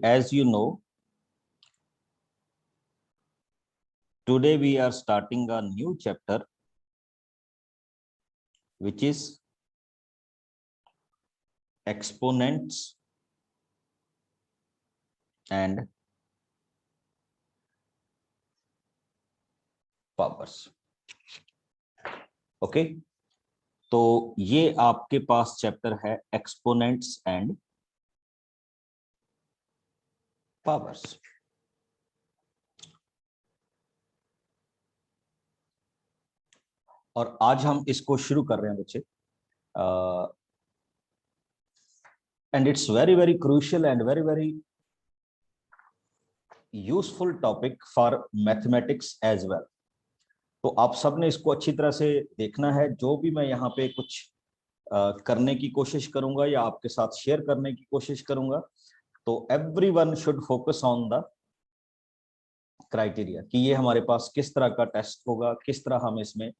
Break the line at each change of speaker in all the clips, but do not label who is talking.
as you know, today we are starting a new chapter, which is exponents and powers. Okay, तो ये आपके पास chapter है exponents and powers. और आज हम इसको शुरू कर रहे हैं बच्चे, and it's very very crucial and very very useful topic for mathematics as well. तो आप सब ने इसको अच्छी तरह से देखना है। जो भी मैं यहाँ पे कुछ करने की कोशिश करूंगा या आपके साथ शेयर करने की कोशिश करूंगा, तो everyone should focus on the criteria कि ये हमारे पास किस तरह का टेस्ट होगा, किस तरह हम इसमें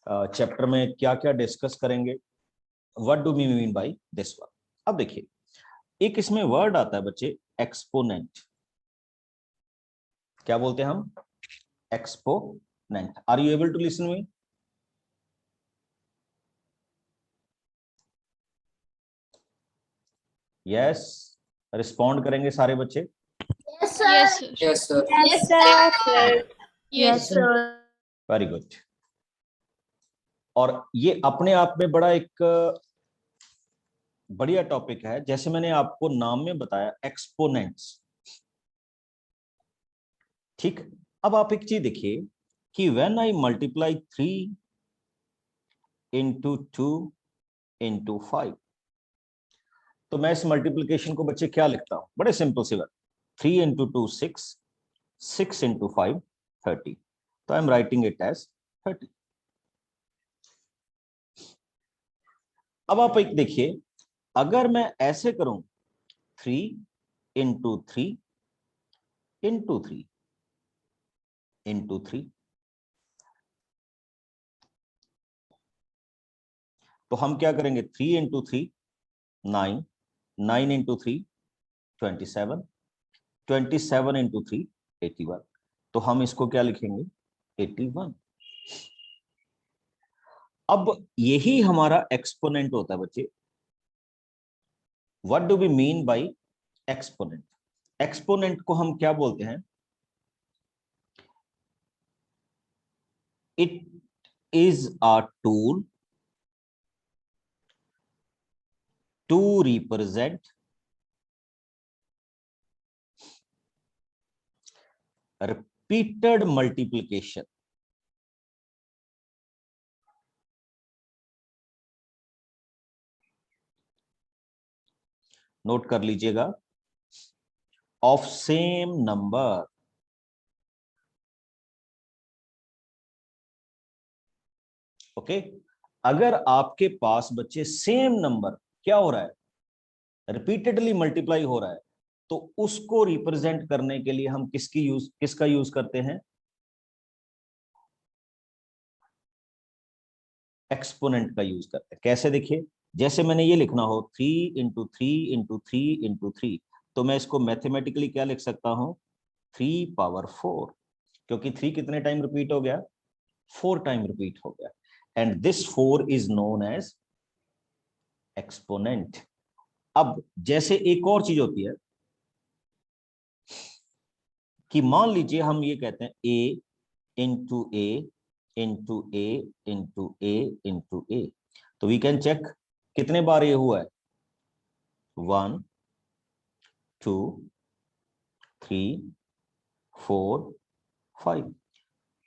चैप्टर में क्या क्या डिस्कस करेंगे, what do we mean by this one. अब देखिए, एक इसमें वर्ड आता है बच्चे, एक्सपोनेंट। क्या बोलते हैं हम? Exponent. Are you able to listen me? Yes, respond करेंगे सारे बच्चे।
Yes, sir.
Yes, sir.
Yes, sir.
Yes, sir.
Yes, sir.
Very good. और ये अपने आप में बड़ा एक बढ़िया टॉपिक है। जैसे मैंने आपको नाम में बताया, एक्सपोनेंट्स। ठीक, अब आप एक चीज देखिए कि when I multiply 3 into 2 into 5, तो मैं इस मल्टीप्लिकेशन को बच्चे क्या लिखता हूं? बड़े सिंपल सी बात, 3 into 2 6, 6 into 5 30, तो I am writing it as 30। अब आप एक देखिए, अगर मैं ऐसे करूं 3 into 3 into 3 into 3, तो हम क्या करेंगे? 3 into 3 9, 9 into 3 27, 27 into 3 81, तो हम इसको क्या लिखेंगे? 81। अब यही हमारा एक्सपोनेंट होता है बच्चे। What do we mean by exponent? Exponent को हम क्या बोलते हैं? It is a tool to represent repeated multiplication note कर लीजिएगा, ऑफ सेम नंबर। ओके, अगर आपके पास बच्चे सेम नंबर क्या हो रहा है? रिपीटेडली मल्टीप्लाई हो रहा है, तो उसको रिप्रेजेंट करने के लिए हम किसका यूज करते हैं? एक्सपोनेंट का यूज करते हैं। कैसे? देखिए, जैसे मैंने ये लिखना हो 3 into 3 into 3 into 3, तो मैं इसको मैथमेटिकली क्या लिख सकता हूं? 3 power 4, क्योंकि 3 कितने टाइम रिपीट हो गया? 4 टाइम रिपीट हो गया, and this 4 is known as exponent. अब जैसे एक और चीज होती है कि मान लीजिए हम ये कहते हैं a into a into a into a into a, तो वी कैन चेक कितने बार ये हुआ है? 1 2 3 4 5,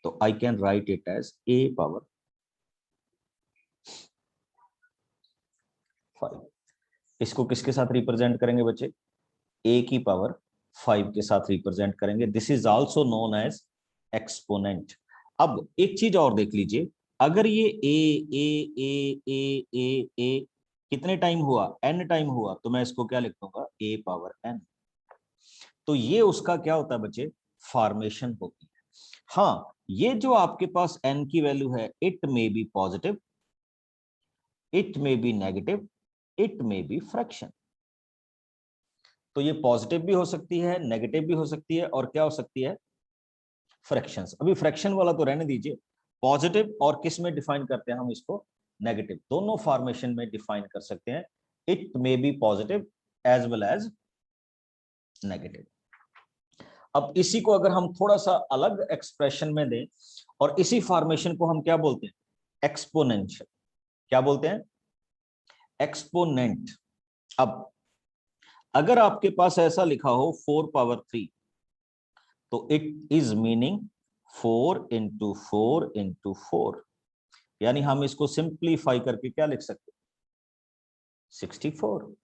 तो I can write it as a power 5। इसको किसके साथ रिप्रेजेंट करेंगे बच्चे? a की पावर 5 के साथ रिप्रेजेंट करेंगे। This is also known as exponent. अब एक चीज और देख लीजिए, अगर ये ए कितने टाइम हुआ? n टाइम हुआ, तो मैं इसको क्या लिख दूंगा? a power n। तो ये उसका क्या होता है बच्चे? फॉर्मेशन होती है। हाँ, ये जो आपके पास n की वैल्यू है, it may be positive, it may B negative, it may B fraction. तो ये पॉजिटिव भी हो सकती है, नेगेटिव भी हो सकती है, और क्या हो सकती है, फ्रैक्शंस। अभी फ्रैक्शन वाला तो रहने दीजिए, पॉजिटिव और किस में डिफाइन करते हैं हम इसको, नेगेटिव, दोनों फॉर्मेशन में डिफाइन कर सकते हैं। It may be positive as well as negative. अब इसी को अगर हम थोड़ा सा अलग एक्सप्रेशन में दें, और इसी फॉर्मेशन को हम क्या बोलते हैं, एक्सपोनेंशियल। क्या बोलते हैं, एक्सपोनेंट। अब अगर आपके पास ऐसा लिखा हो 4 पावर 3, तो it is meaning 4 into 4 into 4, यानी हम इसको सिंप्लीफाई करके क्या लिख सकते हैं, 64।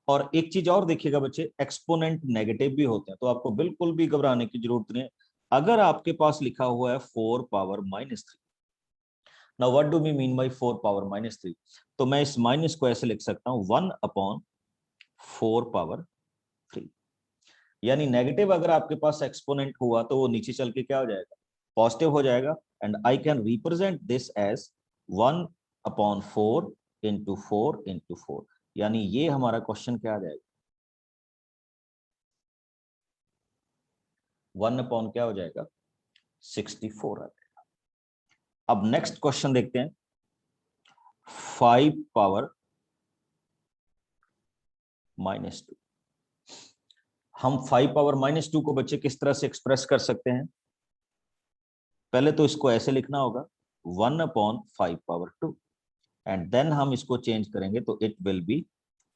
और एक चीज और देखिएगा बच्चे, एक्सपोनेंट नेगेटिव भी होते हैं, तो आपको बिल्कुल भी घबराने की जरूरत नहीं है। अगर आपके पास लिखा हुआ है 4 power -3, now what do we mean by 4 power -3, तो मैं इस माइनस को ऐसे लिख सकता हूं 1/4 पावर 3, यानी नेगेटिव अगर आपके पास एक्सपोनेंट हुआ तो वो नीचे चल के क्या हो जाएगा, पॉजिटिव हो जाएगा। And I can represent this as 1/4 into 4 into 4, यानी ये हमारा क्वेश्चन क्या आ जाएगा, 1 क्या हो जाएगा, 64 आ जाएगा। अब नेक्स्ट क्वेश्चन देखते हैं, 5 पावर -2। हम 5 पावर -2 को बच्चे किस तरह से एक्सप्रेस कर सकते हैं, पहले तो इसको ऐसे लिखना होगा 1/5 पावर 2, एंड देन हम इसको चेंज करेंगे तो इट विल बी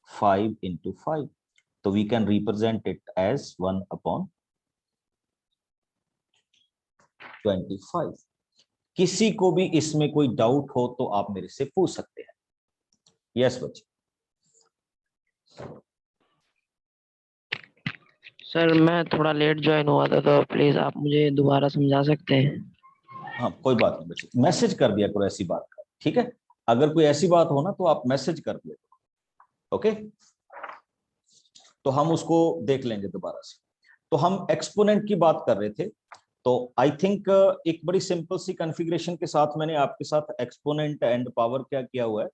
5 इंटू 5, तो we can represent it as 1/25। किसी को भी इसमें कोई डाउट हो तो आप मेरे से पूछ सकते हैं। यस बच्चे।
सर मैं थोड़ा लेट ज्वाइन हुआ था, तो प्लीज आप मुझे दोबारा समझा सकते हैं।
हाँ कोई बात नहीं बच्चे, मैसेज कर दिया करो ऐसी बात का, ठीक है, अगर कोई ऐसी बात हो ना तो आप मैसेज कर दिया करो, ओके, तो हम उसको देख लेंगे दोबारा से। तो हम एक्सपोनेंट की बात कर रहे थे, तो आई थिंक एक बड़ी सिंपल सी कॉन्फ़िगरेशन के साथ मैंने आपके साथ एक्सपोनेंट एंड पावर क्या किया हुआ है,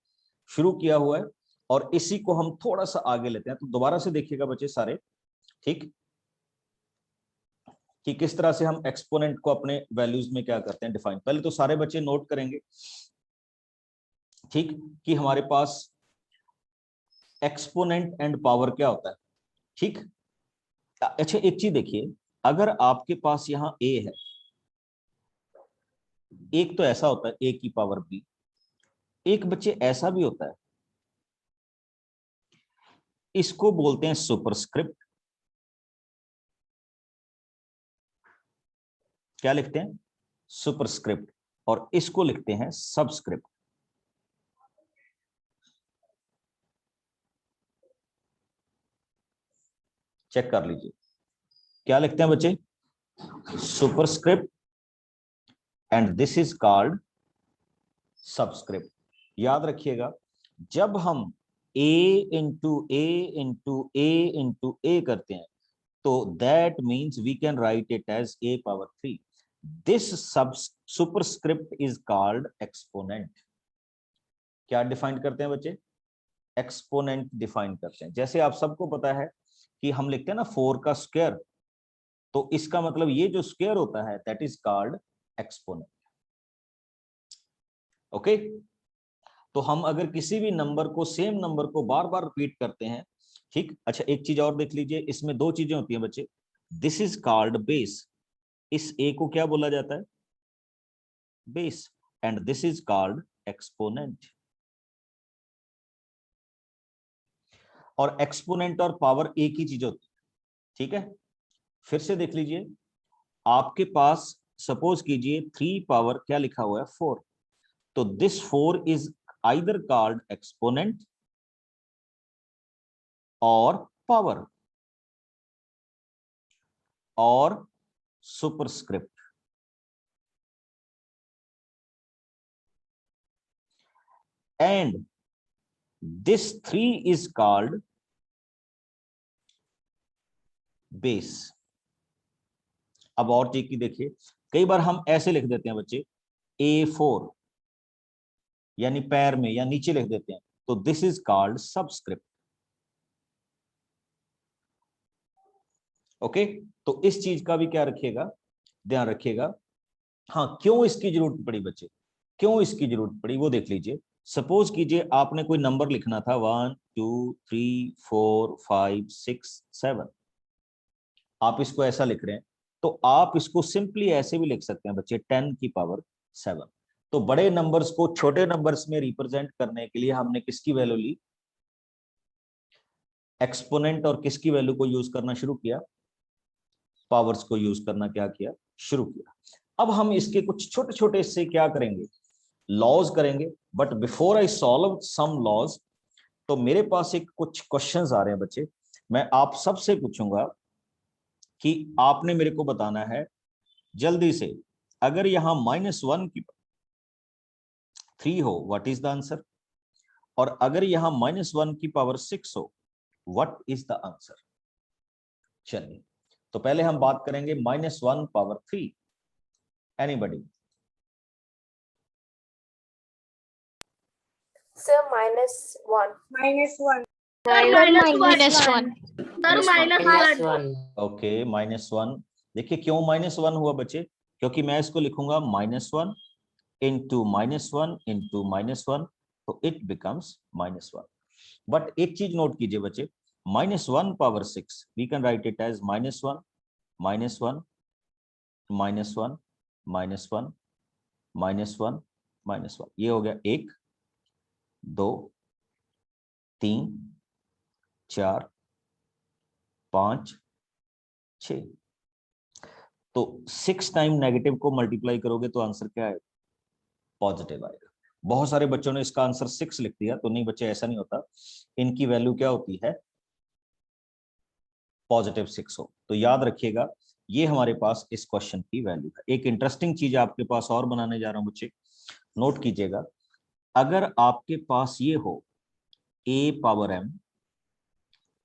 शुरू किया हुआ है, और इसी को हम थोड़ा सा आगे लेते हैं। तो दोबारा से देखिएगा बच्चे सारे, ठीक, कि किस तरह से हम एक्सपोनेंट को अपने वैल्यूज में क्या करते हैं डिफाइन। पहले तो सारे बच्चे नोट करेंगे, ठीक, कि हमारे पास एक्सपोनेंट एंड पावर क्या होता है, ठीक। अच्छा एक चीज देखिए, अगर आपके पास यहाँ ए है, एक तो ऐसा होता है ए की पावर बी, एक बच्चे ऐसा भी होता है, इसको बोलते हैं सुपरस्क्रिप्ट। क्या लिखते हैं, सुपरस्क्रिप्ट, और इसको लिखते हैं सबस्क्रिप्ट। चेक कर लीजिए, क्या लिखते हैं बच्चे, superscript, and this is called subscript. याद रखिएगा, जब हम a into a into a into a करते हैं, तो that means we can write it as a power 3। This सब सुपरस्क्रिप्ट इज कॉल्ड एक्सपोनेंट। क्या डिफाइन करते हैं बच्चे, एक्सपोनेंट डिफाइन करते हैं। जैसे आप सबको पता है कि हम लिखते हैं ना 4 का स्क्वायर, तो इसका मतलब ये जो स्क्वायर होता है that is called exponent, okay. तो हम अगर किसी भी नंबर को, सेम नंबर को बार बार रिपीट करते हैं, ठीक। अच्छा एक चीज और देख लीजिए, इसमें दो चीजें होती हैं बच्चे, दिस इज कॉल्ड बेस, इस ए को क्या बोला जाता है, base, and this is called exponent. और एक्सपोनेंट और पावर एक ही चीज होती है, ठीक है। फिर से देख लीजिए, आपके पास सपोज कीजिए 3 पावर क्या लिखा हुआ है 4, तो this 4 is either called exponent और पावर और superscript. And this 3 is called base. अब और चीज की देखिए, कई बार हम ऐसे लिख देते हैं बच्चे A4, यानी पैर में या नीचे लिख देते हैं, तो this is called subscript. Okay, तो इस चीज का भी क्या रखिएगा, ध्यान रखिएगा। हाँ, क्यों इसकी जरूरत पड़ी बच्चे, क्यों इसकी जरूरत पड़ी वो देख लीजिए। सपोज कीजिए आपने कोई नंबर लिखना था 1 2 3 4 5 6 7, आप इसको ऐसा लिख रहे हैं, तो आप इसको सिंपली ऐसे भी लिख सकते हैं बच्चे 10 की पावर 7। तो बड़े नंबर्स को छोटे नंबर्स में रिप्रेजेंट करने के लिए हमने किसकी वैल्यू ली, एक्सपोनेंट, और किसकी वैल्यू को यूज करना शुरू किया, पावर्स को यूज करना क्या किया, शुरू किया। अब हम इसके कुछ छोटे छोटे इससे क्या करेंगे, लॉज करेंगे। But before I solve some laws, तो मेरे पास एक कुछ क्वेश्चंस आ रहे हैं बच्चे, मैं आप सबसे पूछूंगा कि आपने मेरे को बताना है जल्दी से, अगर यहां -1 की 3 हो व्हाट इज द आंसर, और अगर यहां -1 की पावर 6 हो व्हाट इज द आंसर। चलिए, तो पहले हम बात करेंगे -1 power 3। Anybody?
Sir, -1.
-1.
-1
Sir, -1.
Okay, -1। देखिए क्यों -1 हुआ बच्चे, क्योंकि मैं इसको लिखूंगा -1 इंटू -1 इंटू -1, तो इट बिकम्स -1। बट एक चीज नोट कीजिए बच्चे, -1 power 6 we can write it as -1 -1 -1 -1 -1 ये हो गया 1 2 3 4 5 6। तो 6 टाइम नेगेटिव को मल्टीप्लाई करोगे तो आंसर क्या है, पॉजिटिव आएगा। बहुत सारे बच्चों ने इसका आंसर 6 लिख दिया, तो नहीं बच्चे, ऐसा नहीं होता। इनकी वैल्यू क्या होती है, +6 हो। तो याद रखिएगा, ये हमारे पास इस क्वेश्चन की वैल्यू है। एक इंटरेस्टिंग चीज आपके पास और बनाने जा रहा हूं बच्चे, नोट कीजिएगा। अगर आपके पास ये हो a power m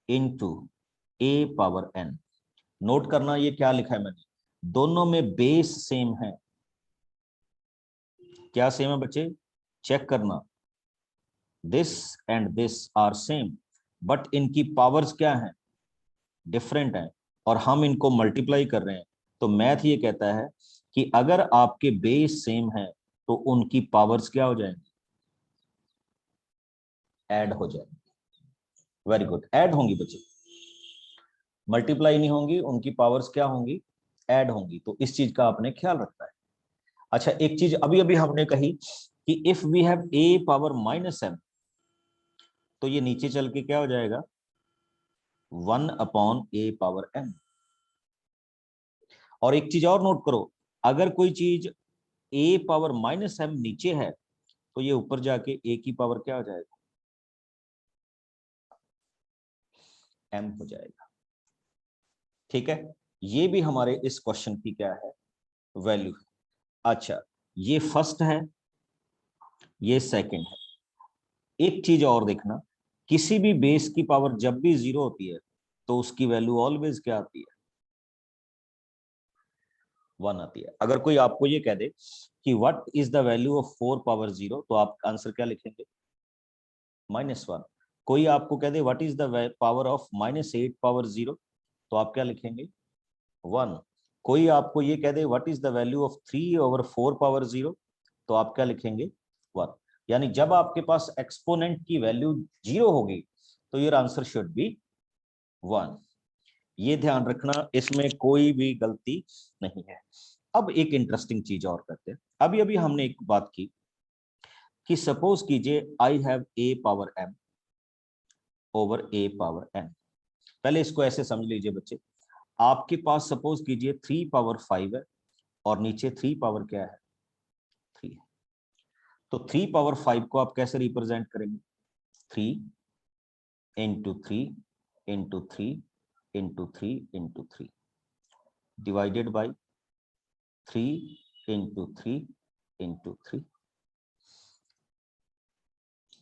into a power n, note करना ये क्या लिखा है मैंने, दोनों में बेस सेम है। क्या सेम है बच्चे, चेक करना, this and this are same, but इनकी पावर्स क्या हैं, डिफरेंट हैं, और हम इनको मल्टीप्लाई कर रहे हैं। तो मैथ ये कहता है कि अगर आपके बेस सेम है तो उनकी पावर्स क्या हो जाएंगी, ऐड हो जाएंगी। वेरी गुड, ऐड होंगी बच्चे, मल्टीप्लाई नहीं होंगी, उनकी पावर्स क्या होंगी, ऐड होंगी। तो इस चीज का आपने ख्याल रखना है। अच्छा, एक चीज अभी अभी हमने कही कि if we have a power -m, तो ये नीचे चल के क्या हो जाएगा, 1/a पावर m। और एक चीज और नोट करो, अगर कोई चीज a पावर -m नीचे है तो ये ऊपर जाके a की पावर क्या हो जाएगा, m हो जाएगा। ठीक है, ये भी हमारे इस क्वेश्चन की क्या है, वैल्यू है। अच्छा, ये फर्स्ट है, ये सेकंड है। एक चीज और देखना, किसी भी बेस की पावर जब भी 0 होती है तो उसकी वैल्यू ऑलवेज क्या आती है, 1 आती है। अगर कोई आपको ये कह दे कि what is the value of 4 power 0, तो आप आंसर क्या लिखेंगे, -1। कोई आपको कह दे what is the power of -8 power 0, तो आप क्या लिखेंगे, 1। कोई आपको ये कह दे what is the value of 3/4 power 0, तो आप क्या लिखेंगे, 1। यानी जब आपके पास एक्सपोनेंट की वैल्यू 0 होगी तो योर आंसर शुड बी 1। ये ध्यान रखना, इसमें कोई भी गलती नहीं है। अब एक इंटरेस्टिंग चीज और करते हैं। अभी अभी हमने एक बात की कि सपोज कीजिए I have a power m over a power n। पहले इसको ऐसे समझ लीजिए बच्चे, आपके पास सपोज कीजिए 3 पावर 5 है और नीचे 3 पावर क्या है, 3 है। तो 3 पावर 5 को आप कैसे रिप्रेजेंट करेंगे, 3 into 3 into 3 into 3 into 3 divided by 3 into 3 into 3।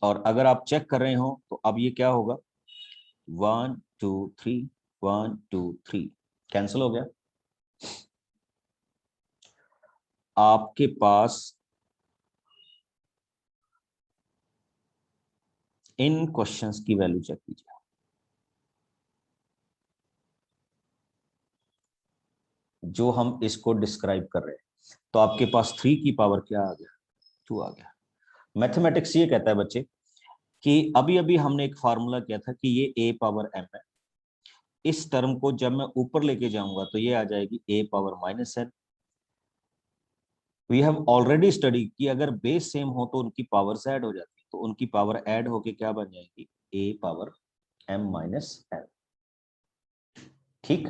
और अगर आप चेक कर रहे हो तो अब ये क्या होगा, 1 2 3 1 2 3 कैंसिल हो गया। आपके पास इन क्वेश्चंस की वैल्यू चेक कीजिए। जो हम इसको डिस्क्राइब कर रहे हैं। तो आपके पास 3 की पावर क्या आ गया, 2 आ गया। मैथमेटिक्स ये कहता है बच्चे कि अभी अभी हमने एक फार्मूला किया था कि ये a पावर m है, इस टर्म को जब मैं ऊपर लेके जाऊंगा तो ये आ जाएगी a power -n। We have already study कि अगर बेस सेम हो तो उनकी पावर्स ऐड हो जाती है, तो उनकी पावर ऐड होके क्या बन जाएगी, a पावर m -n। ठीक,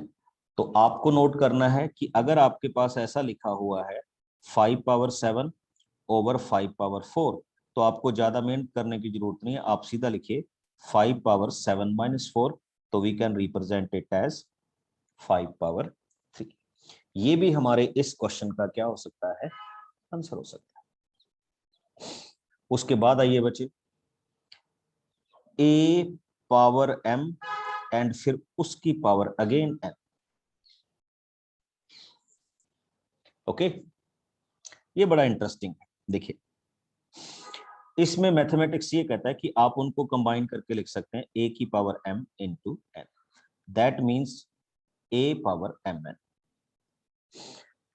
तो आपको नोट करना है कि अगर आपके पास ऐसा लिखा हुआ है 5 पावर 7 ओवर 5 पावर 4, तो आपको ज्यादा मेहनत करने की जरूरत नहीं है, आप सीधा लिखिए 5 पावर 7 -4, तो we can represent it as 5 power 3। ये भी हमारे इस क्वेश्चन का क्या हो सकता है, आंसर हो सकता है। उसके बाद आइए बच्चे, a पावर m एंड फिर उसकी पावर अगेन m। ओके, ये बड़ा इंटरेस्टिंग है। देखिए, इसमें मैथमेटिक्स ये कहता है कि आप उनको कंबाइन करके लिख सकते हैं a की power m into n, that means a power mn।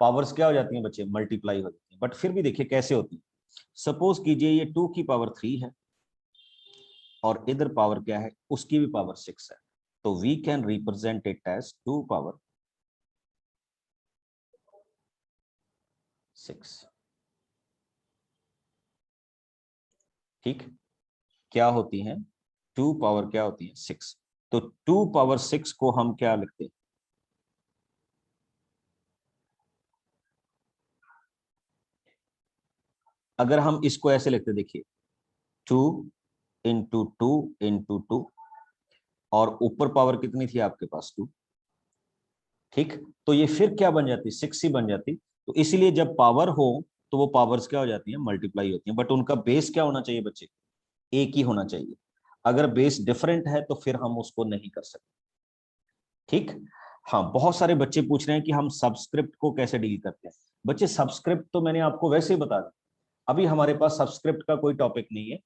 Powers क्या हो जाती हैं बच्चे, मल्टीप्लाई हो जाती हैं, बट फिर भी देखिए कैसे होती है। सपोज कीजिए ये 2 की पावर 3 है और इधर पावर क्या है, उसकी भी पावर 6 है, तो we can represent it as 2 power 6। ठीक, क्या होती हैं 2 पावर क्या होती है 6, तो 2 पावर 6 को हम क्या लिखते हैं, अगर हम इसको ऐसे लिखते, देखिए 2 इंटू 2 इंटू 2, और ऊपर पावर कितनी थी आपके पास 2। ठीक, तो ये फिर क्या बन जाती, 6 ही बन जाती। तो इसीलिए जब पावर हो तो वो पावर्स क्या हो जाती हैं, मल्टीप्लाई होती हैं, बट उनका बेस क्या होना चाहिए बच्चे, एक ही होना चाहिए। अगर बेस डिफरेंट है तो फिर हम उसको नहीं कर सकते। ठीक, हाँ, बहुत सारे बच्चे पूछ रहे हैं कि हम सबस्क्रिप्ट को कैसे डील करते हैं। बच्चे सब्सक्रिप्ट तो मैंने आपको वैसे ही बता दिया, अभी हमारे पास सब्सक्रिप्ट का कोई टॉपिक नहीं है,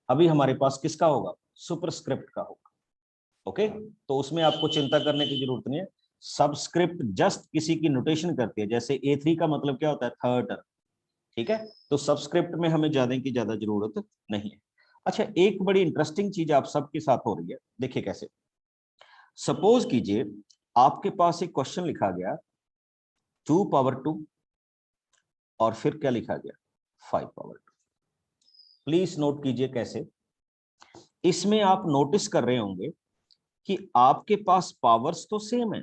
अभी हमारे पास किसका होगा, सुपरस्क्रिप्ट का होगा। ओके, तो उसमें आपको चिंता करने की जरूरत नहीं है। सबस्क्रिप्ट जस्ट किसी की नोटेशन करती है, जैसे A3 का मतलब क्या होता है, थर्ड टर्म। ठीक है, तो सबस्क्रिप्ट में हमें ज्यादा की ज्यादा जरूरत नहीं है। अच्छा, एक बड़ी इंटरेस्टिंग चीज आप सबके साथ हो रही है, देखिए कैसे। सपोज कीजिए आपके पास एक क्वेश्चन लिखा गया 2 पावर 2 और फिर क्या लिखा गया 5 पावर 2। प्लीज नोट कीजिए कैसे। इसमें आप नोटिस कर रहे होंगे कि आपके पास पावर्स तो सेम है,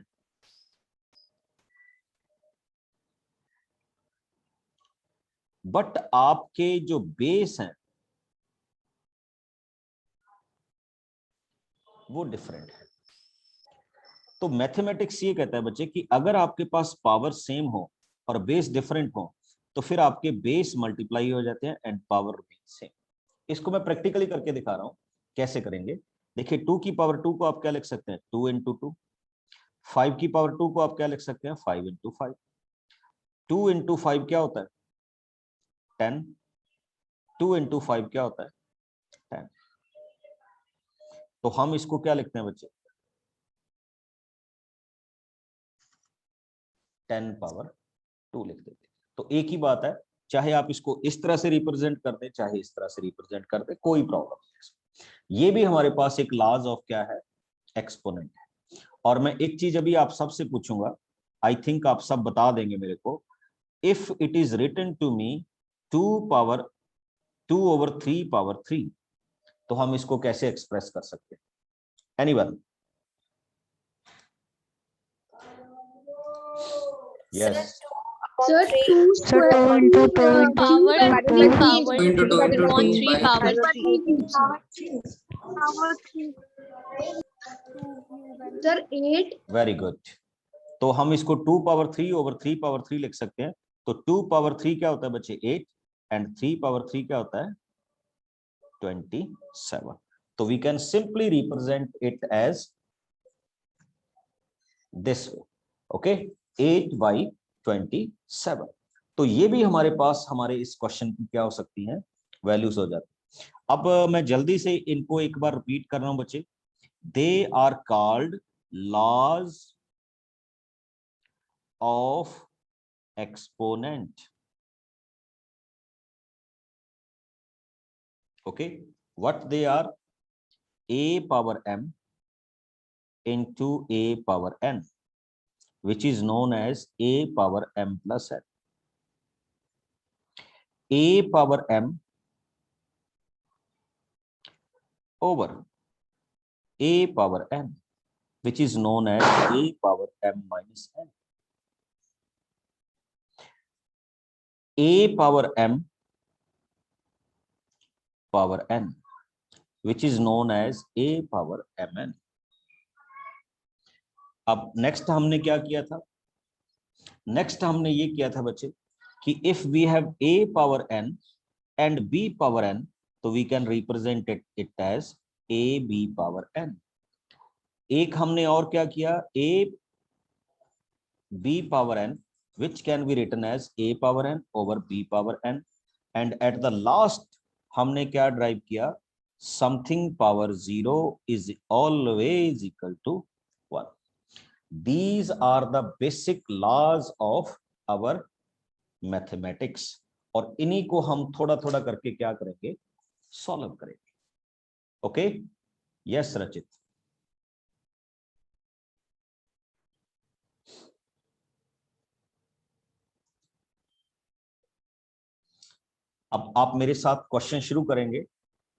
बट आपके जो बेस हैं वो डिफरेंट है। तो मैथमेटिक्स ये कहता है बच्चे कि अगर आपके पास पावर सेम हो और बेस डिफरेंट हो तो फिर आपके बेस मल्टीप्लाई हो जाते हैं एंड पावर सेम। इसको मैं प्रैक्टिकली करके दिखा रहा हूं, कैसे करेंगे। देखिए 2 की पावर 2 को आप क्या लिख सकते हैं, 2 इंटू 2। 5 की पावर 2 को आप क्या लिख सकते हैं, 5 इंटू 5। 2 इंटू 5 क्या होता है 10। 2 इंटू 5 क्या होता है 10। तो हम इसको क्या लिखते हैं बच्चे, 10 पावर 2 लिख देते हैं। तो एक ही बात है, चाहे आप इसको इस तरह से रिप्रेजेंट कर दे चाहे इस तरह से रिप्रेजेंट कर दे, कोई प्रॉब्लम नहीं। ये भी हमारे पास एक लॉज ऑफ क्या है, एक्सपोनेंट है। और मैं एक चीज अभी आप सबसे पूछूंगा, आई थिंक आप सब बता देंगे मेरे को। If it is written to me 2 power 2 over 3 power 3, तो हम इसको कैसे एक्सप्रेस कर सकते हैं, anyone? Yes,
Sir, 2
So 2 into 2 into
Power
2
power
2 into 2 into
upon
2
3
by
power
3. Sir, 8.
Very good. तो हम इसको 2 पावर 3 ओवर 3 पावर 3 लिख सकते हैं। तो 2 पावर 3 क्या होता है बच्चे 8, एंड 3 पावर 3 क्या होता है 27। तो we can simply represent it as this way, okay, 8 by 27। तो ये भी हमारे पास हमारे इस क्वेश्चन की क्या हो सकती हैं, वैल्यूज हो जाती है। अब मैं जल्दी से इनको एक बार रिपीट कर रहा हूं बच्चे। They are called laws of exponent. Okay, what they are? A power m into a power n, which is known as a power m plus n. A power m over a power n, which is known as a power m minus n. A power m power n, which is known as a power mn. अब next हमने क्या किया था? Next हमने ये किया था बच्चे कि if we have a power n and b power n, तो we can represent it as a b power n. एक हमने और क्या किया? a b power n, which can be written as a power n over b power n, and at the last हमने क्या drive किया? something power 0 is always equal to 1. These are the basic laws of our mathematics, और इन्हीं को हम थोड़ा थोड़ा करके क्या करेंगे? सॉल्व करेंगे. ओके, यस रचित. अब आप मेरे साथ क्वेश्चन शुरू करेंगे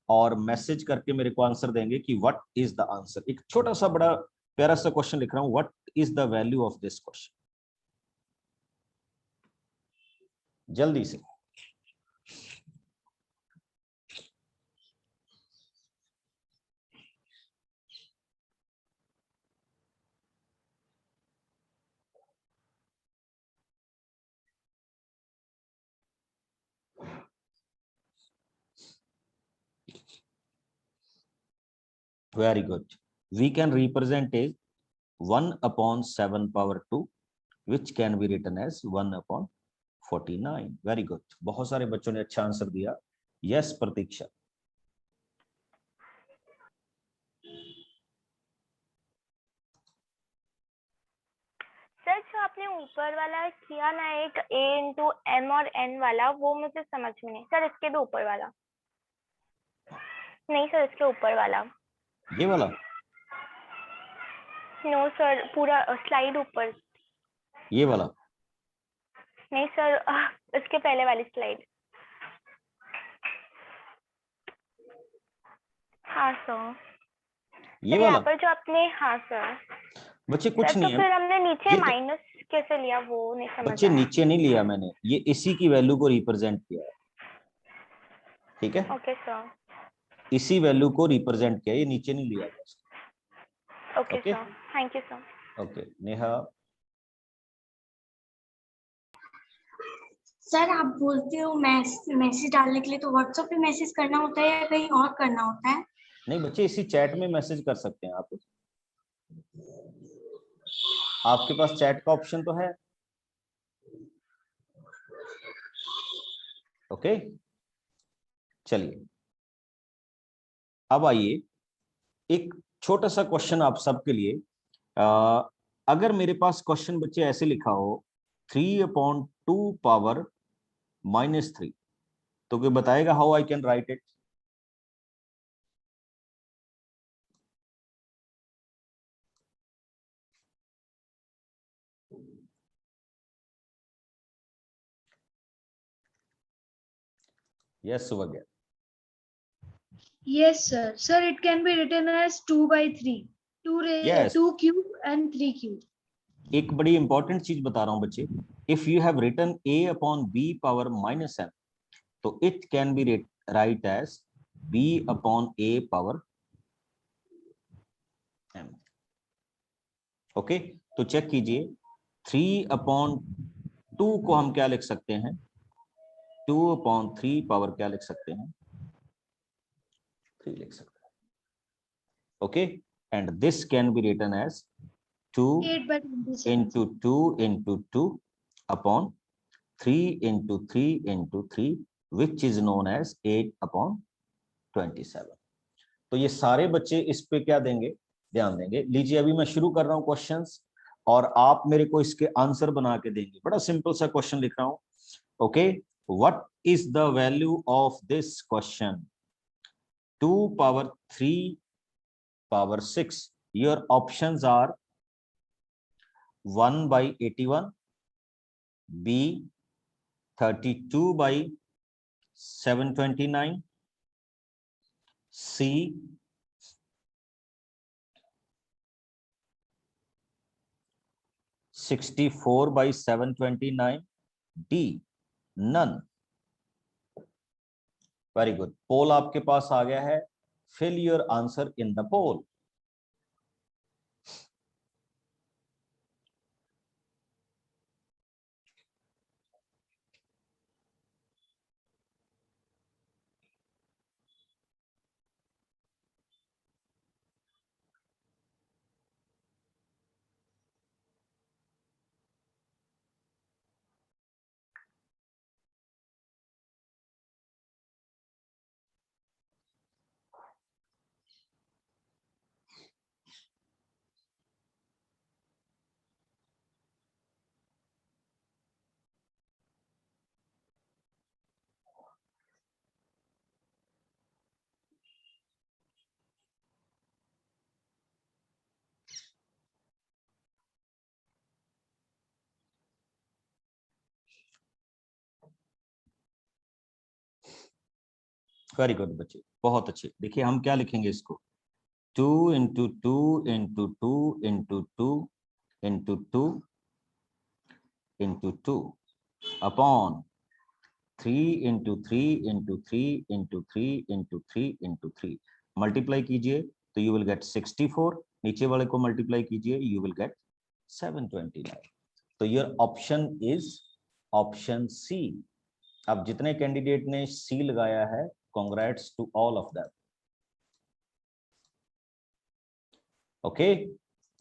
और मैसेज करके मेरे को आंसर देंगे कि व्हाट इज द आंसर. एक छोटा सा बड़ा प्यारा सा क्वेश्चन लिख रहा हूं. What is the value of this question? जल्दी से. Very good. We can represent as 1 upon 7 power 2, which can be written as 1 upon 49. Very good. बहुत सारे बच्चों ने अच्छा आंसर दिया. Yes, प्रतीक्षा.
सर जो आपने ऊपर वाला किया ना, एक a इंटू m और n वाला, वो मुझे समझ में नहीं. सर इसके भी ऊपर वाला. नहीं सर, इसके ऊपर वाला.
ये वाला?
नो सर, पूरा स्लाइड ऊपर.
ये वाला?
नहीं सर, इसके पहले वाली स्लाइड. हाँ सर.
ये वाला?
यहाँ पर जो आपने, हाँ सर.
बच्चे कुछ
सर
नहीं
तो
है.
फिर हमने नीचे
ये तो-
माइनस कैसे लिया वो नहीं समझ
बच्चे
आया.
नीचे नहीं लिया मैंने, ये इसी की वैल्यू को रिप्रेजेंट किया है. ठीक है,
ओके सर.
इसी वैल्यू को रिप्रेजेंट किया, ये नीचे नहीं लिया गया.
Okay
Okay.
Sir, thank you sir.
Okay, Neha.
Sir आप बोलते हो मैसेज डालने के लिए, तो व्हाट्सएप पे मैसेज करना होता है या कहीं और करना होता है?
नहीं बच्चे, इसी चैट में मैसेज कर सकते हैं आप. आपके पास चैट का ऑप्शन तो है. ओके, चलिए अब आइए एक छोटा सा क्वेश्चन आप सबके लिए. अगर मेरे पास क्वेश्चन बच्चे ऐसे लिखा हो 3/2 पावर -3, तो कोई बताएगा how I can write it? Yes Subhagya.
Yes, sir. Sir, it can be written as 2/3.
Yes.
2 cube and 3 cube.
एक बड़ी इंपॉर्टेंट चीज बता रहा हूं बच्चे. If you have written a upon b power -n, तो it can be write as b upon a power m. Okay, तो check कीजिए. 3/2 को हम क्या लिख सकते हैं? 2/3 पावर क्या लिख सकते हैं? 3 लिख सकते हैं. Okay, and this can be written as 2
8/27.
into 2 into 2 upon 3 into 3 into 3, which is known as 8/27. तो ये सारे बच्चे इस पे क्या देंगे? ध्यान देंगे. लीजिए अभी मैं शुरू कर रहा हूं क्वेश्चंस, और आप मेरे को इसके आंसर बना के देंगे। बड़ा सिंपल सा क्वेश्चन लिख रहा हूं। Okay, what is the value of this question? 2 power 3 power 6. Your options are 1 by 81, B 32 by 729, C 64 by 729, D none. Very good, poll आपके पास आ गया है। Fill your answer in the poll. Very good बच्चे, बहुत अच्छे। देखिए हम क्या लिखेंगे इसको, 2 into 2 into 2 into 2 into 2 into 2 upon 3 into 3 into 3 into 3 into 3 into 3। Multiply कीजिए तो यू विल गेट 64, नीचे वाले को मल्टीप्लाई कीजिए यू विल गेट 729। तो your option is option C. अब जितने कैंडिडेट ने सी लगाया है, congrats to all of them. Okay,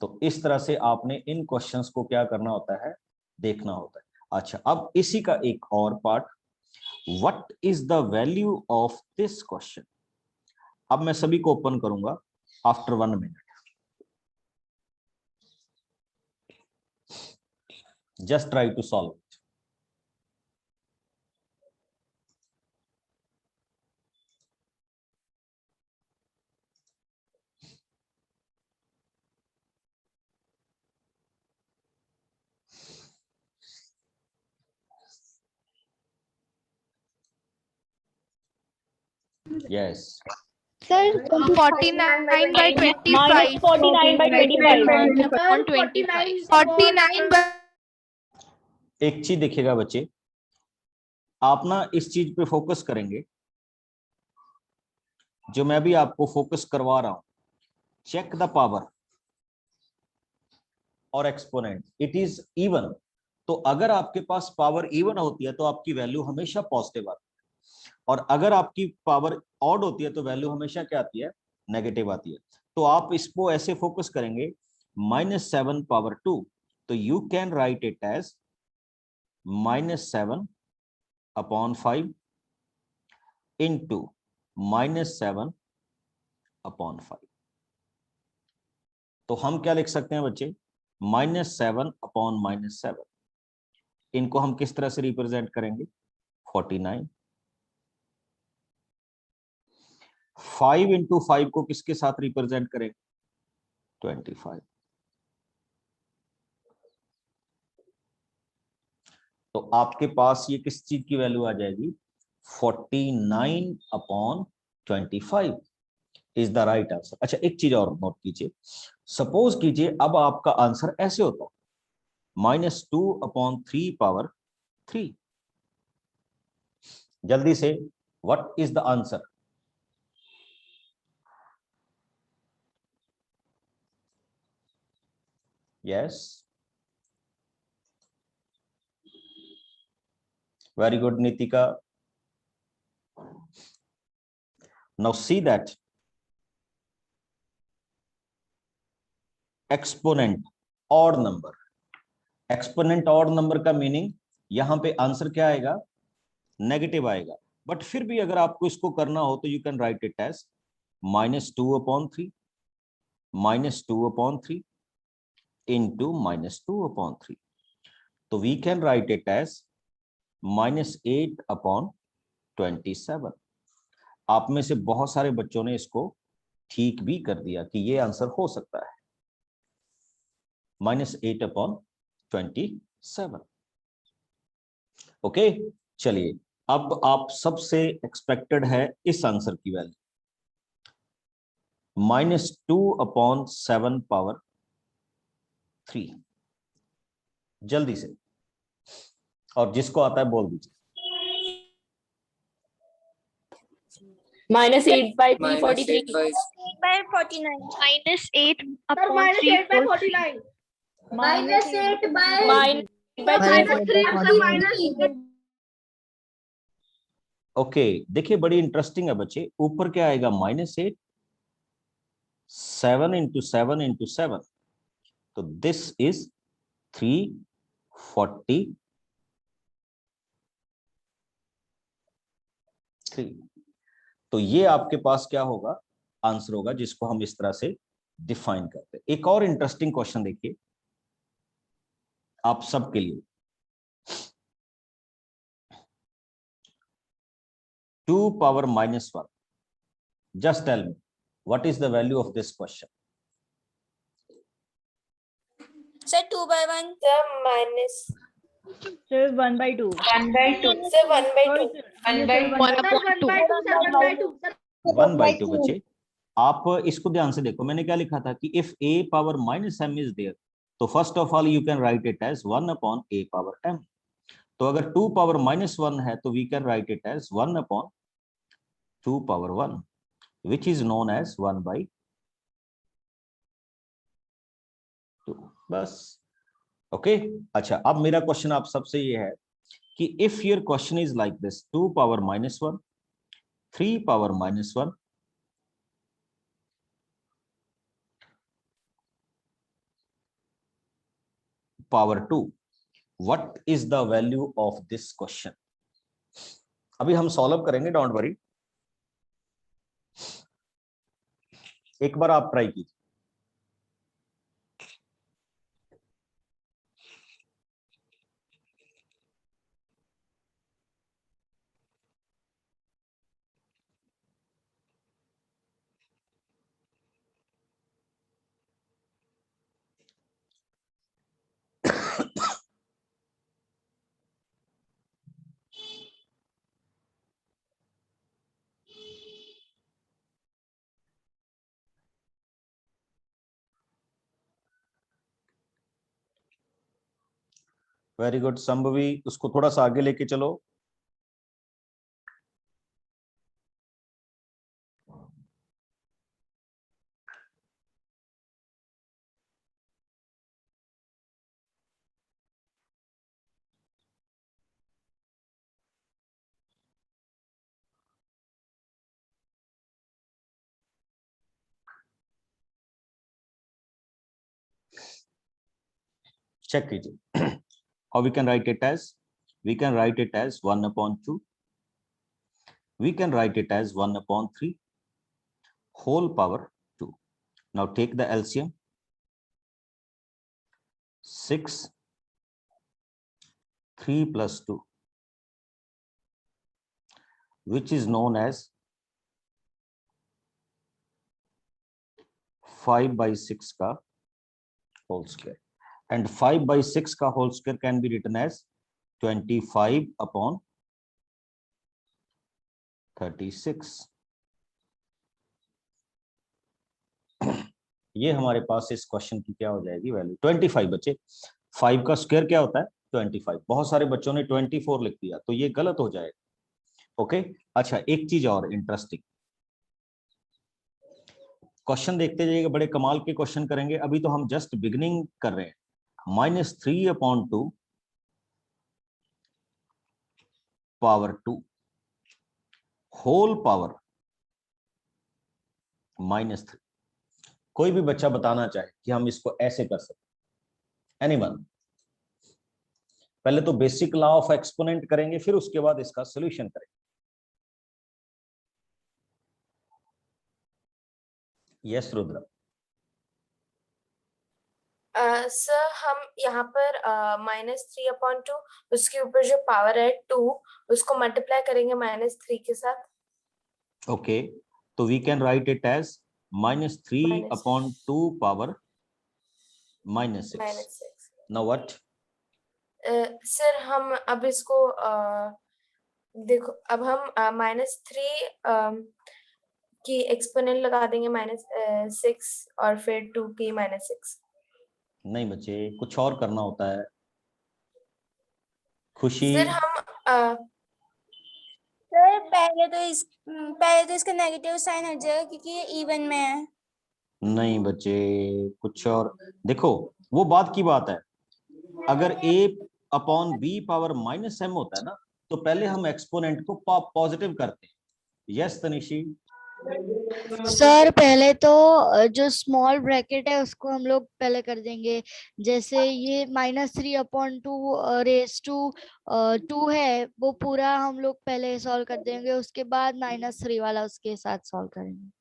तो इस तरह से आपने इन क्वेश्चंस को क्या करना होता है, देखना होता है। अच्छा, अब इसी का एक और part, what is the value of this question? अब मैं सभी को ओपन करूंगा after 1 minute. Just try to solve. Yes.
Sir, 49 by 25.
Minus 49 by 25.
Upon 25. 49 by
एक चीज देखिएगा बच्चे, आप ना इस चीज पे फोकस करेंगे जो मैं भी आपको फोकस करवा रहा हूं। चेक द पावर और एक्सपोनेंट, इट इज इवन। तो अगर आपके पास पावर इवन होती है तो आपकी वैल्यू हमेशा पॉजिटिव आती है, और अगर आपकी पावर ऑड होती है तो वैल्यू हमेशा क्या आती है, नेगेटिव आती है। तो आप इसको ऐसे फोकस करेंगे, -7 power 2, तो you can write it as -7 upon 5 into -7 upon 5। तो हम क्या लिख सकते हैं बच्चे, -7 upon -7। इनको हम किस तरह से रिप्रेजेंट करेंगे, 49। 5 into 5 को किसके साथ रिप्रेजेंट करेंगे, 25। तो आपके पास ये किस चीज की वैल्यू आ जाएगी, 49 upon 25 is the right answer. अच्छा, एक चीज और नोट कीजिए, सपोज कीजिए अब आपका आंसर ऐसे होता, -2 upon 3 power 3। जल्दी से, what is the answer? Yes, very good Nitika. Now see that exponent odd number, exponent odd number का मीनिंग यहां पे आंसर क्या आएगा, नेगेटिव आएगा। बट फिर भी अगर आपको इसको करना हो तो you can write it as -2 upon 3, -2 upon 3, into -2/3. तो we can write it as -8/27. आप में से बहुत सारे बच्चों ने इसको ठीक भी कर दिया कि ये आंसर हो सकता है, -8/27. ओके, चलिए अब आप सबसे एक्सपेक्टेड है इस आंसर की वैल्यू -2/7/3. जल्दी से, और जिसको आता है बोल दीजिए.
-8/343.
by 49.
-8/343.
ओके, देखिए बड़ी इंटरेस्टिंग है बच्चे. ऊपर क्या आएगा? -8, 7 × 7 × 7, तो दिस इज 343. तो ये आपके पास क्या होगा? आंसर होगा, जिसको हम इस तरह से डिफाइन करते हैं. एक और इंटरेस्टिंग क्वेश्चन देखिए आप सबके लिए. 2⁻⁻1. Just tell me, what is the value of this question?
Sir, 2/1. Sir, minus.
Sir, 1/2.
1/2. Sir, 1/2.
1/2 बच्चे. आप इसको ध्यान से देखो, मैंने क्या लिखा था कि if a⁻m is there, तो first of all you can write it as 1/a⁻m. तो अगर 2⁻−1 है तो we can write it as 1/2⁻1, which is known as 1/2. बस. ओके, अच्छा, अब मेरा क्वेश्चन आप सबसे ये है कि if your question is like this, 2⁻−1, 3⁻−1, ⁻2, what is the value of this question? अभी हम सॉल्व करेंगे, डोंट वरी. एक बार आप ट्राई कीजिए. वेरी गुड संभवी, उसको थोड़ा सा आगे लेके चलो. चेक कीजिए. how we can write it as? We can write it as 1/2. We can write it as 1/3 whole power 2. Now take the LCM. 6, 3 plus 2, which is known as 5/6 का whole square. And 5/6 का whole square can be written as 25/36. ये हमारे पास इस question की क्या हो जाएगी value? 25 बच्चे. 5 का स्क्वायर क्या होता है? 25. बहुत सारे बच्चों ने 24 लिख दिया, तो ये गलत हो जाएगा. ओके, अच्छा, एक चीज और इंटरेस्टिंग, क्वेश्चन देखते जाइएगा, बड़े कमाल के क्वेश्चन करेंगे. अभी तो हम जस्ट बिगिनिंग कर रहे हैं. -3/2 पावर 2 होल पावर -3. कोई भी बच्चा बताना चाहे कि हम इसको ऐसे कर सकते? एनीवन? पहले तो बेसिक लॉ ऑफ एक्सपोनेंट करेंगे, फिर उसके बाद इसका सॉल्यूशन करेंगे. यस रुद्र.
सर हम यहाँ पर -3/2 उसके ऊपर जो पावर है 2 उसको मल्टीप्लाई करेंगे -3 के साथ.
Okay, so we can write it as -3/2 power -6.
-6.
Now what?
Sir हम अब इसको देखो अब हम -3 की एक्सपोनेंट लगा देंगे -6 और फिर 2 की -6.
नहीं बच्चे, कुछ और करना होता है। खुशी,
सर हम सर पहले तो इसका नेगेटिव साइन हट जाएगा क्योंकि ये इवन में है।
नहीं बच्चे, कुछ और देखो, वो बात की बात है। अगर a/b पावर -m होता है ना, तो पहले हम एक्सपोनेंट को पॉजिटिव करते हैं। यस तनिशी।
सर पहले तो जो स्मॉल ब्रैकेट है उसको हम लोग पहले कर देंगे। जैसे ये -3/2 रेस टू 2 है, वो पूरा हम लोग पहले सॉल्व कर देंगे, उसके बाद -3 वाला उसके साथ सॉल्व करेंगे।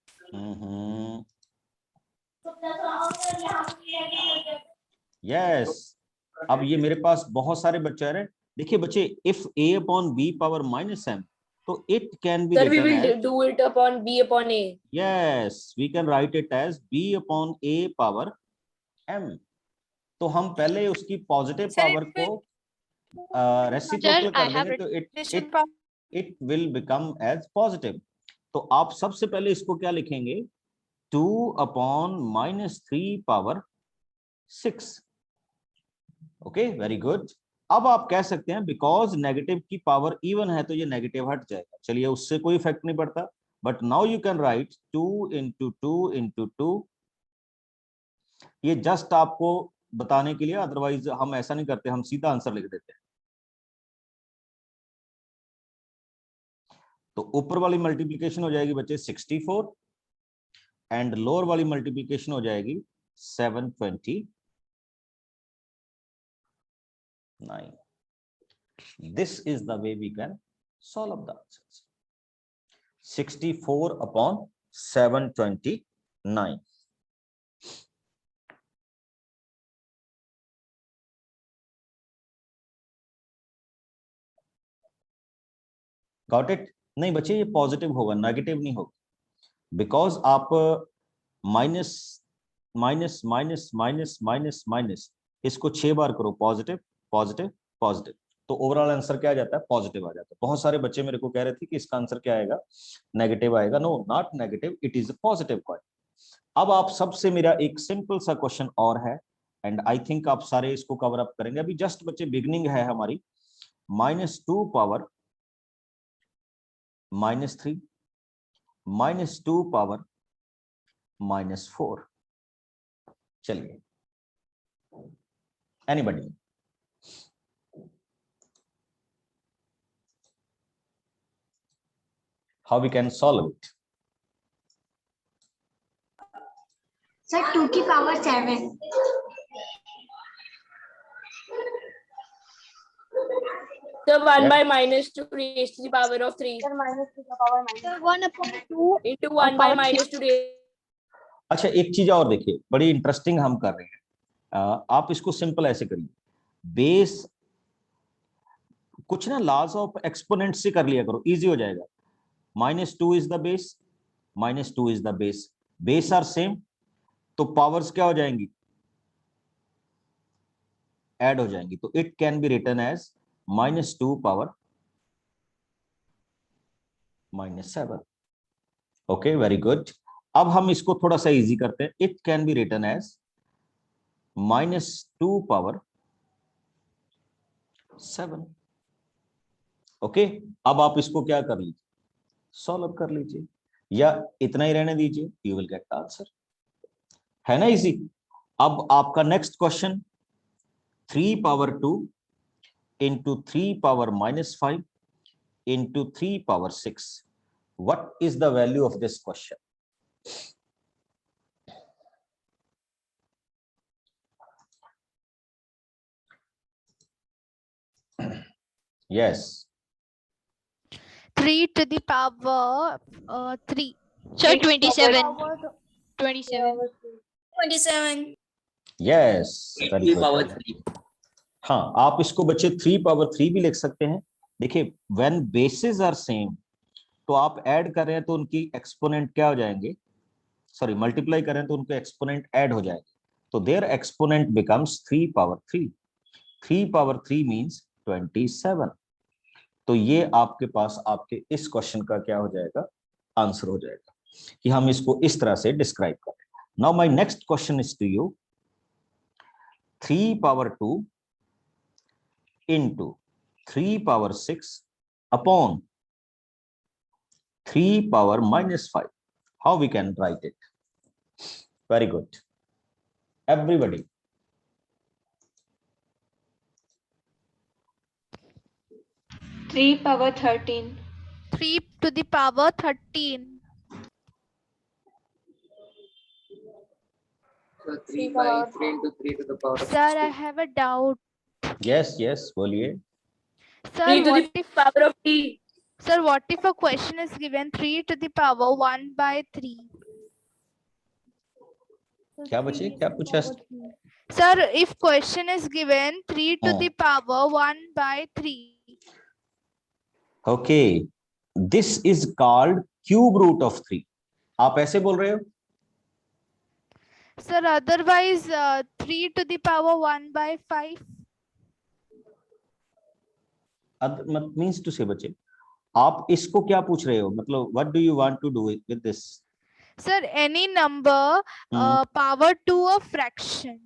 यस, अब ये मेरे पास बहुत सारे बच्चे आ रहे हैं। देखिए बच्चे, इफ a/b पावर -m, तो it can be written as,
do it upon b/a.
yes, we can write it as b/a power m. तो हम पहले उसकी पॉजिटिव पावर को रेसिप्रोकल कर देंगे, तो it will become as positive. तो आप सबसे पहले इसको क्या लिखेंगे? 2/-3 पावर 6. Okay, very good. अब आप कह सकते हैं बिकॉज नेगेटिव की पावर इवन है तो ये नेगेटिव हट जाएगा। चलिए, उससे कोई इफेक्ट नहीं पड़ता, but now you can right 2 × 2 × 2। ये जस्ट आपको बताने के लिए, अदरवाइज हम ऐसा नहीं करते, हम सीधा आंसर लिख देते हैं। तो ऊपर वाली मल्टीप्लीकेशन हो जाएगी बच्चे 64 एंड लोअर वाली मल्टीप्लीकेशन हो जाएगी 729। This is the way we can solve the answers. 64/729. Got it? नहीं बच्चे, ये पॉजिटिव होगा, नेगेटिव नहीं होगा, बिकॉज आप minus minus minus minus minus minus इसको 6 बार करो, पॉजिटिव पॉजिटिव पॉजिटिव, तो ओवरऑल आंसर क्या आ जाता है? पॉजिटिव आ जाता है। बहुत सारे बच्चे मेरे को कह रहे थे कि इसका आंसर क्या आएगा? नेगेटिव आएगा। No, not negative, it is a positive coin. अब आप सबसे मेरा एक सिंपल सा क्वेश्चन और है, एंड आई थिंक आप सारे इसको कवर अप करेंगे। अभी जस्ट बच्चे बिगनिंग है हमारी। -2 पावर -3, -2 पावर -4। चलिए, anybody? How we can solve it?
Sir 2 की power 7।
So 1/-2 raised to the power of 3.
Sir -2 का पावर
Sir, 1/2
into 1/-2 raised.
अच्छा, एक चीज और देखिए, बड़ी इंटरेस्टिंग हम कर रहे हैं। आप इसको सिंपल ऐसे करिए, बेस कुछ ना लॉज ऑफ एक्सपोनेंट से कर लिया करो, इजी हो जाएगा। -2 is the base, -2 is the base, base are same, तो पावर्स क्या हो जाएंगी? ऐड हो जाएंगी। तो it can be written as -2 power -7। Okay, very good. अब हम इसको थोड़ा सा इजी करते हैं। It can be written as -2 power 7। Okay, अब आप इसको क्या कर लीजिए? सॉल्व कर लीजिए, या इतना ही रहने दीजिए, you will get the answer. है ना इजी? अब आपका next question, 3 power 2 into 3 power -5 into 3 power 6. What is the value of this question? Yes.
3 to the power 3. So 27. 27.
27.
Yes, very
3
good.
Power 3।
हाँ, आप इसको बच्चे 3 पावर 3 भी लिख सकते हैं। देखिए व्हेन बेसिस आर सेम, तो आप ऐड कर रहे हैं तो उनकी एक्सपोनेंट क्या हो जाएंगे, सॉरी मल्टीप्लाई कर रहे हैं तो उनके एक्सपोनेंट ऐड हो जाएंगे, तो their exponent becomes 3 power 3। 3 power 3 means 27। तो ये आपके पास आपके इस क्वेश्चन का क्या हो जाएगा, आंसर हो जाएगा, कि हम इसको इस तरह से डिस्क्राइब करें। Now my next question is to you, 3 power 2 into 3 power 6 upon 3 power minus 5. How we can write it? Very good. Everybody.
3 power 13.
3 to the power 13.
So 3 by 3 into 3 to the power of
Sir, I
16.
have a doubt.
Yes, yes, बोलिए।
Sir,
3 to
what
the
if
power of t.
Sir, what if a question is given 3 to the power 1 by 3?
क्या बचे, क्या पूछा?
Sir, if question is given 3 to
हाँ।
the power 1 by 3.
Okay, this is called cube root of 3. आप ऐसे बोल रहे हो?
Sir, otherwise 3 to the power 1 by 5.
Means to say बच्चे, आप इसको क्या पूछ रहे हो, मतलब what do you want to do with this?
Sir, any number power 2 of fraction.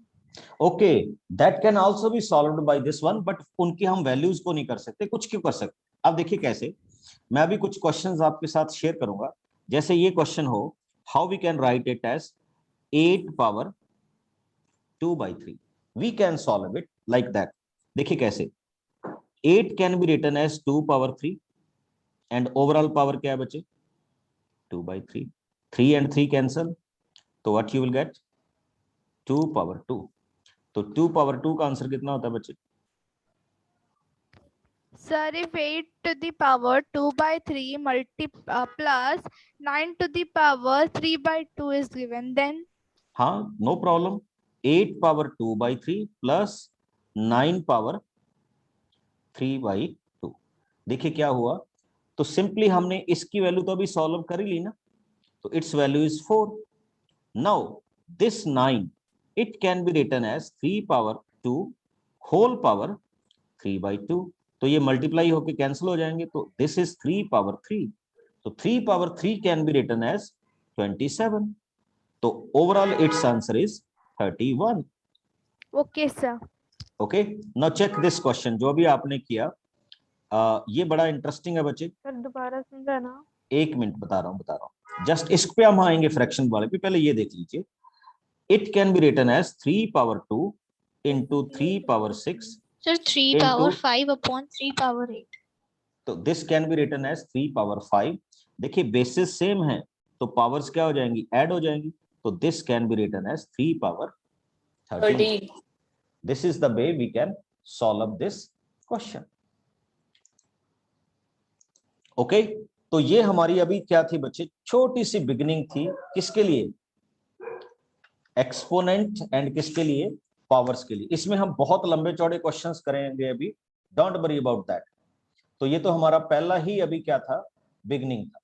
ओके, that can also be solved by this one, but उनकी हम वैल्यूज को नहीं कर सकते, कुछ क्यों कर सकते। अब देखिए कैसे, मैं अभी कुछ क्वेश्चंस आपके साथ शेयर करूंगा। जैसे ये क्वेश्चन हो, how we can write it as 8 power 2 by 3, we can solve it like that. देखिए कैसे, 8 can be written as 2 power 3 and overall power क्या है बच्चे, 2 by 3, 3 and 3 कैंसल, तो what you will get 2 power 2। तो 2 power 2 का answer कितना होता है बच्चे?
Sir, if 8 to the power 2 by 3 plus 9 to the power 3 by 2 is given, then?
हाँ, no problem. 8 power 2 by 3 plus 9 power 3 by 2। देखिए क्या हुआ, तो सिंपली हमने इसकी वैल्यू तो अभी सॉल्व कर ही ली ना, तो its value is 4। Now this 9 it can be written as 3 power 2 whole power 3 by 2। तो ये मल्टीप्लाई होके कैंसिल हो जाएंगे, तो दिस इज 3 पावर 3। तो 3 power 3 can be written as 27। तो overall its answer is 31।
Okay, sir.
Okay, now check this question जो भी आपने किया, ये बड़ा इंटरेस्टिंग है बच्चे।
सर दोबारा समझाना।
एक मिनट, बता रहा हूँ जस्ट इस पे हम आएंगे फ्रैक्शन वाले पे, पहले ये देख लीजिए। It can be written as 3 power 2 into 3 power 6
Sir, 3
into,
power 5 upon 3 power 8.
तो this can be written as 3 power 5। देखिए बेसिस सेम है तो पावर्स क्या हो जाएंगी, ऐड हो जाएंगी, तो this can be written as 3 power 13। This is the way we can solve this question. Okay, तो ये हमारी अभी क्या थी बच्चे, छोटी सी बिगिनिंग थी, किसके लिए, एक्सपोनेंट एंड किसके लिए, पावर्स के लिए। इसमें हम बहुत लंबे चौड़े क्वेश्चंस करेंगे अभी, डोंट वरी अबाउट दैट। तो ये तो हमारा पहला ही अभी क्या था, बिगिनिंग था।